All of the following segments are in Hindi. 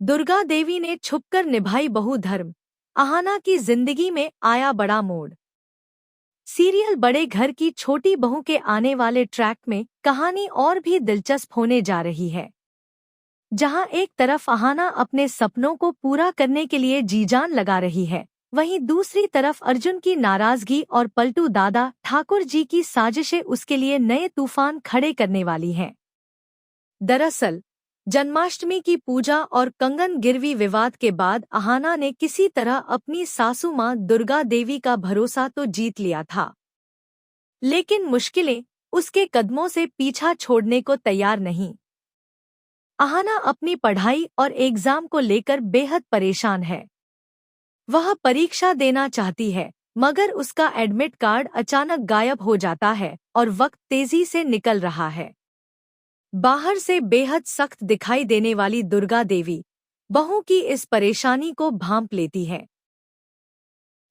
दुर्गा देवी ने छुपकर निभाई बहु धर्म, अहाना की जिंदगी में आया बड़ा मोड़। सीरियल बड़े घर की छोटी बहू के आने वाले ट्रैक में कहानी और भी दिलचस्प होने जा रही है। जहां एक तरफ अहाना अपने सपनों को पूरा करने के लिए जी जान लगा रही है, वहीं दूसरी तरफ अर्जुन की नाराजगी और पलटू दादा ठाकुर जी की साजिशें उसके लिए नए तूफान खड़े करने वाली हैं। दरअसल जन्माष्टमी की पूजा और कंगन गिरवी विवाद के बाद अहाना ने किसी तरह अपनी सासू मां दुर्गा देवी का भरोसा तो जीत लिया था, लेकिन मुश्किलें उसके कदमों से पीछा छोड़ने को तैयार नहीं। अहाना अपनी पढ़ाई और एग्जाम को लेकर बेहद परेशान है। वह परीक्षा देना चाहती है, मगर उसका एडमिट कार्ड अचानक गायब हो जाता है और वक्त तेजी से निकल रहा है। बाहर से बेहद सख्त दिखाई देने वाली दुर्गा देवी बहू की इस परेशानी को भांप लेती है।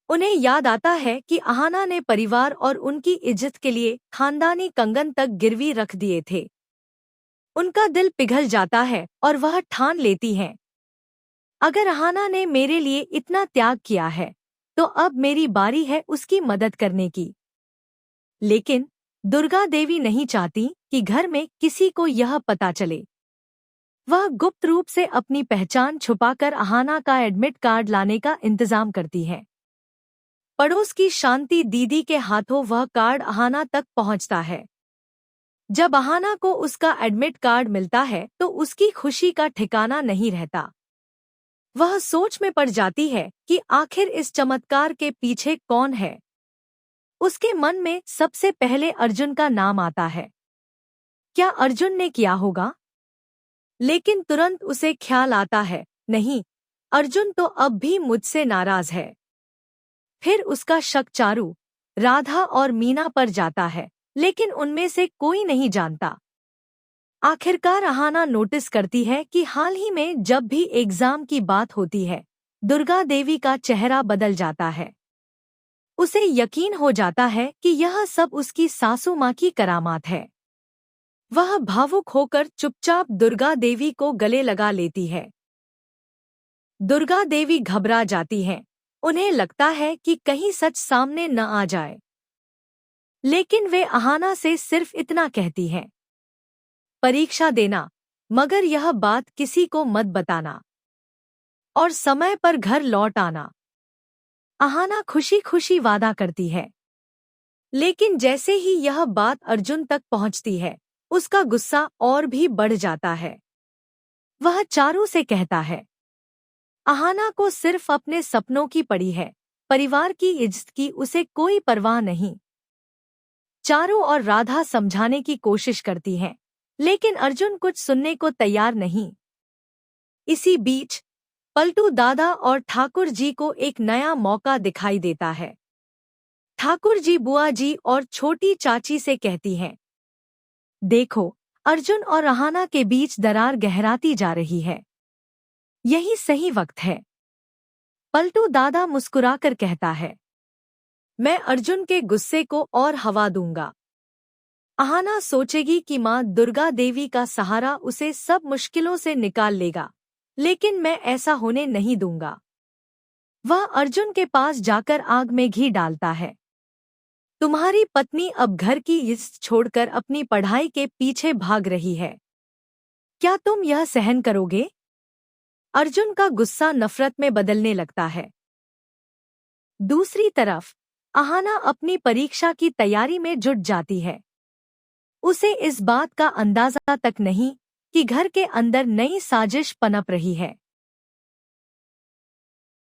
उन्हें याद आता है कि अहाना ने परिवार और उनकी इज्जत के लिए खानदानी कंगन तक गिरवी रख दिए थे। उनका दिल पिघल जाता है और वह ठान लेती हैं, अगर अहाना ने मेरे लिए इतना त्याग किया है तो अब मेरी बारी है उसकी मदद करने की। लेकिन दुर्गा देवी नहीं चाहती कि घर में किसी को यह पता चले। वह गुप्त रूप से अपनी पहचान छुपाकर अहाना का एडमिट कार्ड लाने का इंतजाम करती है। पड़ोस की शांति दीदी के हाथों वह कार्ड अहाना तक पहुंचता है। जब अहाना को उसका एडमिट कार्ड मिलता है तो उसकी खुशी का ठिकाना नहीं रहता। वह सोच में पड़ जाती है कि आखिर इस चमत्कार के पीछे कौन है। उसके मन में सबसे पहले अर्जुन का नाम आता है। क्या अर्जुन ने किया होगा? लेकिन तुरंत उसे ख्याल आता है, नहीं, अर्जुन तो अब भी मुझसे नाराज है। फिर उसका शक चारू, राधा और मीना पर जाता है, लेकिन उनमें से कोई नहीं जानता। आखिरकार अहाना नोटिस करती है कि हाल ही में जब भी एग्जाम की बात होती है, दुर्गा देवी का चेहरा बदल जाता है। उसे यकीन हो जाता है कि यह सब उसकी सासू माँ की करामात है। वह भावुक होकर चुपचाप दुर्गा देवी को गले लगा लेती है। दुर्गा देवी घबरा जाती हैं। उन्हें लगता है कि कहीं सच सामने न आ जाए। लेकिन वे अहाना से सिर्फ इतना कहती हैं, परीक्षा देना, मगर यह बात किसी को मत बताना और समय पर घर लौट आना। अहाना खुशी खुशी वादा करती है। लेकिन जैसे ही यह बात अर्जुन तक पहुंचती है, उसका गुस्सा और भी बढ़ जाता है। वह चारू से कहता है, अहाना को सिर्फ अपने सपनों की पड़ी है, परिवार की इज्जत की उसे कोई परवाह नहीं। चारू और राधा समझाने की कोशिश करती हैं, लेकिन अर्जुन कुछ सुनने को तैयार नहीं। इसी बीच पलटू दादा और ठाकुर जी को एक नया मौका दिखाई देता है। ठाकुर जी बुआ जी और छोटी चाची से कहती हैं, देखो, अर्जुन और अहाना के बीच दरार गहराती जा रही है। यही सही वक्त है। पलटू दादा मुस्कुराकर कहता है, मैं अर्जुन के गुस्से को और हवा दूंगा। अहाना सोचेगी कि मां दुर्गा देवी का सहारा उसे सब मुश्किलों से निकाल लेगा, लेकिन मैं ऐसा होने नहीं दूंगा। वह अर्जुन के पास जाकर आग में घी डालता है। तुम्हारी पत्नी अब घर की इज्जत छोड़कर अपनी पढ़ाई के पीछे भाग रही है। क्या तुम यह सहन करोगे? अर्जुन का गुस्सा नफरत में बदलने लगता है। दूसरी तरफ अहाना अपनी परीक्षा की तैयारी में जुट जाती है। उसे इस बात का अंदाजा तक नहीं कि घर के अंदर नई साजिश पनप रही है।